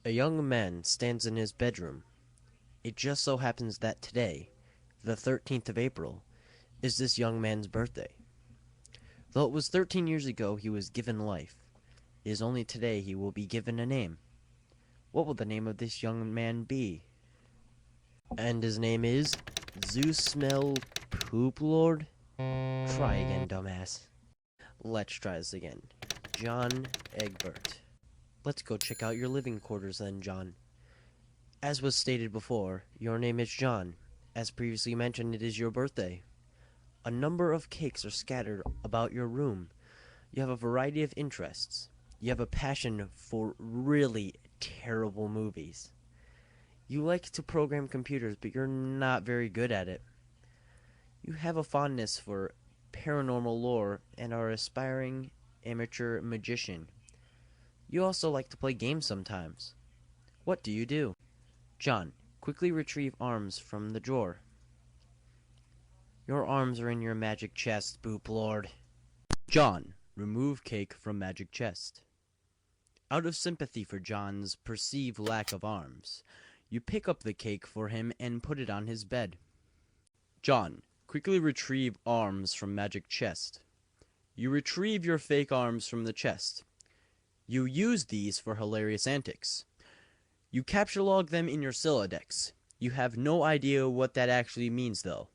A young man stands in his bedroom. It just so happens that today, the 13th of April, is this young man's birthday. Though it was 13 years ago he was given life, it is only today he will be given a name. What will the name of this young man be? And his name is Zeusmel Poop Lord? Try again, dumbass. Let's try this again. John Egbert. Let's go check out your living quarters then, John. As was stated before, your name is John. As previously mentioned, it is your birthday. A number of cakes are scattered about your room. You have a variety of interests. You have a passion for really terrible movies. You like to program computers, but you're not very good at it. You have a fondness for paranormal lore and are an aspiring amateur magician. You also like to play games sometimes. What do you do? John, quickly retrieve arms from the drawer. Your arms are in your magic chest, Boop Lord. John, remove cake from magic chest. Out of sympathy for John's perceived lack of arms, you pick up the cake for him and put it on his bed. John, quickly retrieve arms from magic chest. You retrieve your fake arms from the chest. You use these for hilarious antics. You capture log them in your Sylladex. You have no idea what that actually means, though.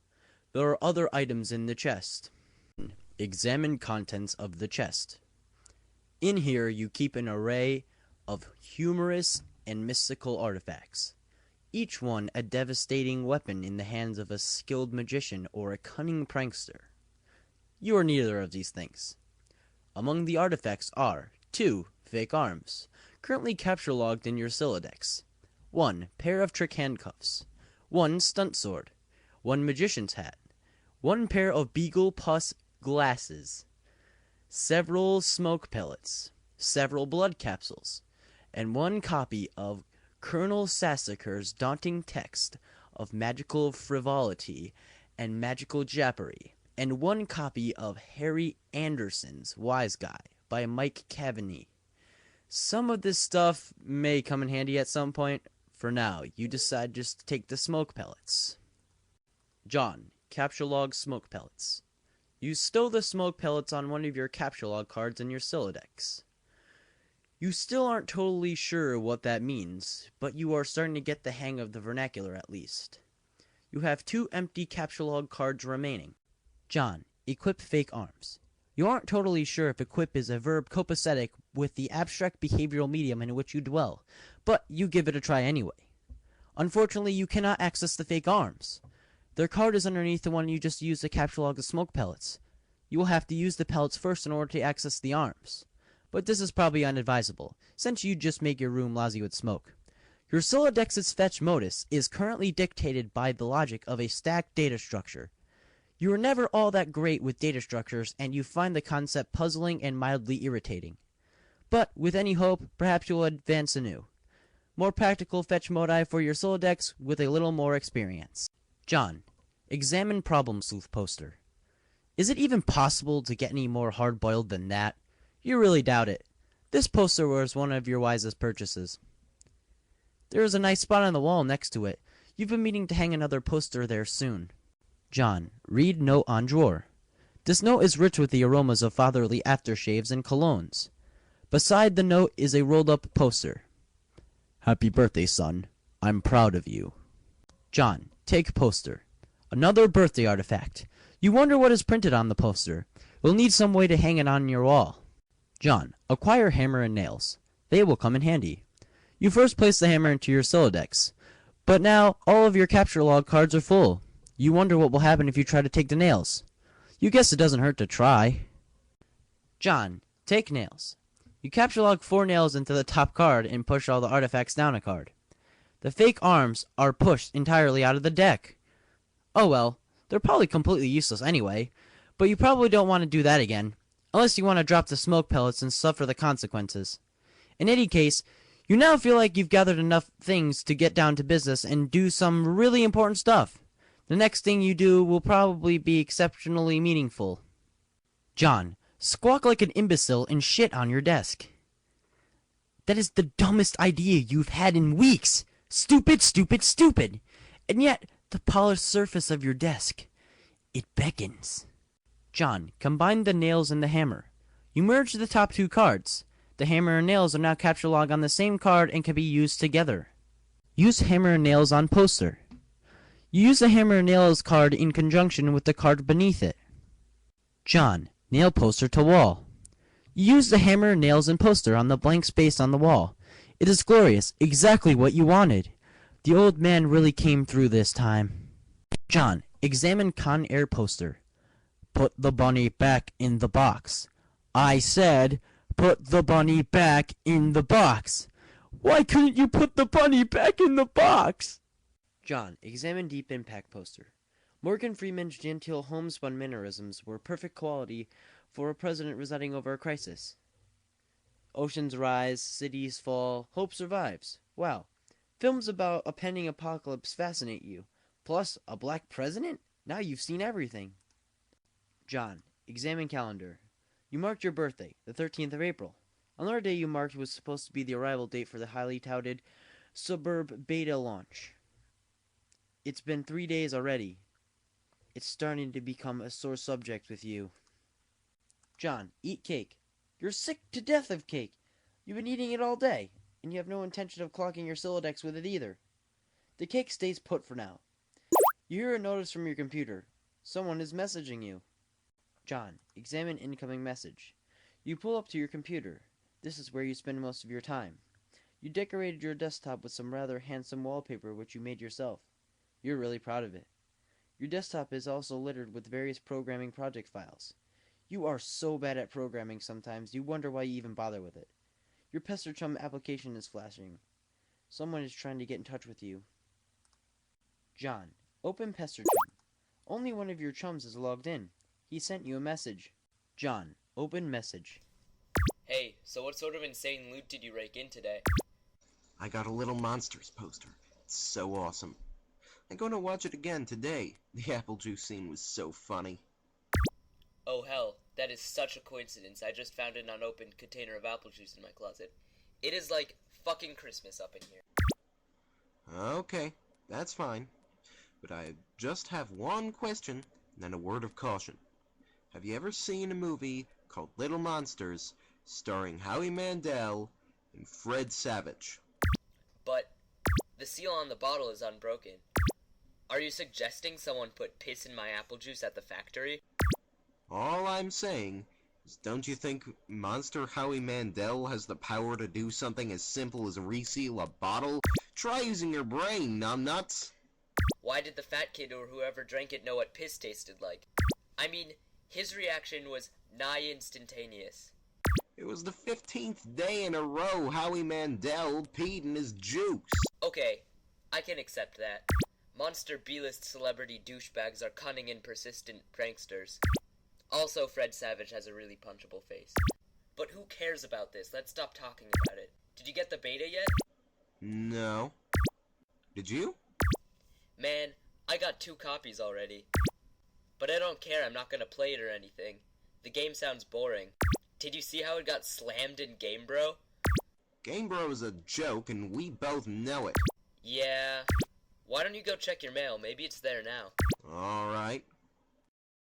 There are other items in the chest. Examine contents of the chest. In here, you keep an array of humorous and mystical artifacts, each one a devastating weapon in the hands of a skilled magician or a cunning prankster. You are neither of these things. Among the artifacts are 2 fake arms, currently capture logged in your Sylladex, 1 pair of trick handcuffs, 1 stunt sword, 1 magician's hat, 1 pair of beagle pus glasses, several smoke pellets, several blood capsules, and 1 copy of Colonel Sassacre's daunting text of magical frivolity and magical jappery, and 1 copy of Harry Anderson's Wise Guy by Mike Cavaney. Some of this stuff may come in handy at some point. For now, you decide just to take the smoke pellets. John, capture log smoke pellets. You stow the smoke pellets on one of your capture log cards in your Sylladex. You still aren't totally sure what that means, but you are starting to get the hang of the vernacular at least. You have 2 empty capture log cards remaining. John, equip fake arms. You aren't totally sure if equip is a verb copacetic with the abstract behavioral medium in which you dwell, but you give it a try anyway. Unfortunately, you cannot access the fake arms. Their card is underneath the one you just used to capture log the smoke pellets. You will have to use the pellets first in order to access the arms. But this is probably unadvisable, since you just make your room lousy with smoke. Your Syladex's fetch modus is currently dictated by the logic of a stacked data structure. You are never all that great with data structures, and you find the concept puzzling and mildly irritating. But with any hope, perhaps you'll advance anew. More practical fetch modi for your Sylladex with a little more experience. John, examine Problem Sleuth poster. Is it even possible to get any more hard-boiled than that? You really doubt it. This poster was one of your wisest purchases. There is a nice spot on the wall next to it. You've been meaning to hang another poster there soon. John, read note on drawer. This note is rich with the aromas of fatherly aftershaves and colognes. Beside the note is a rolled-up poster. Happy birthday, son. I'm proud of you. John, take poster. Another birthday artifact. You wonder what is printed on the poster. You'll need some way to hang it on your wall. John, acquire hammer and nails. They will come in handy. You first place the hammer into your Sylladex, but now all of your capture log cards are full. You wonder what will happen if you try to take the nails. You guess it doesn't hurt to try. John, take nails. You capture log 4 nails into the top card and push all the artifacts down a card. The fake arms are pushed entirely out of the deck. Oh well, they're probably completely useless anyway, but you probably don't want to do that again, unless you want to drop the smoke pellets and suffer the consequences. In any case, you now feel like you've gathered enough things to get down to business and do some really important stuff. The next thing you do will probably be exceptionally meaningful. John, squawk like an imbecile and shit on your desk. That is the dumbest idea you've had in weeks. Stupid, stupid, stupid. And yet, the polished surface of your desk, it beckons. John, combine the nails and the hammer. You merge the top two cards. The hammer and nails are now capture log on the same card and can be used together. Use hammer and nails on poster. You use the hammer and nails card in conjunction with the card beneath it. John, nail poster to wall. You use the hammer and nails and poster on the blank space on the wall. It is glorious, exactly what you wanted. The old man really came through this time. John, examine Con Air poster. Put the bunny back in the box. I said, put the bunny back in the box. Why couldn't you put the bunny back in the box? John, examine Deep Impact poster. Morgan Freeman's genteel homespun mannerisms were perfect quality for a president residing over a crisis. Oceans rise, cities fall, hope survives. Wow. Films about a pending apocalypse fascinate you. Plus, a black president? Now you've seen everything. John, examine calendar. You marked your birthday, the 13th of April. Another day you marked was supposed to be the arrival date for the highly touted Suburb Beta launch. It's been 3 days already. It's starting to become a sore subject with you. John, eat cake. You're sick to death of cake. You've been eating it all day, and you have no intention of clogging your Sylladex with it either. The cake stays put for now. You hear a notice from your computer. Someone is messaging you. John, examine incoming message. You pull up to your computer. This is where you spend most of your time. You decorated your desktop with some rather handsome wallpaper which you made yourself. You're really proud of it. Your desktop is also littered with various programming project files. You are so bad at programming sometimes you wonder why you even bother with it. Your Pester Chum application is flashing. Someone is trying to get in touch with you. John, open Pester Chum. Only one of your chums is logged in. He sent you a message. John, open message. Hey, so what sort of insane loot did you rake in today? I got a Little Monsters poster. It's so awesome. I'm going to watch it again today. The apple juice scene was so funny. Oh hell, that is such a coincidence. I just found an unopened container of apple juice in my closet. It is like fucking Christmas up in here. Okay, that's fine. But I just have one question and a word of caution. Have you ever seen a movie called Little Monsters starring Howie Mandel and Fred Savage? But the seal on the bottle is unbroken. Are you suggesting someone put piss in my apple juice at the factory? All I'm saying is, don't you think Monster Howie Mandel has the power to do something as simple as reseal a bottle? Try using your brain, numbnuts! Why did the fat kid or whoever drank it know what piss tasted like? I mean, his reaction was nigh instantaneous. It was the 15th day in a row Howie Mandel peed in his juice. Okay, I can accept that. Monster B-list celebrity douchebags are cunning and persistent pranksters. Also, Fred Savage has a really punchable face. But who cares about this? Let's stop talking about it. Did you get the beta yet? No. Did you? Man, I got 2 copies already. But I don't care, I'm not gonna play it or anything. The game sounds boring. Did you see how it got slammed in Game Bro? Game Bro is a joke and we both know it. Yeah. Why don't you go check your mail? Maybe it's there now. Alright.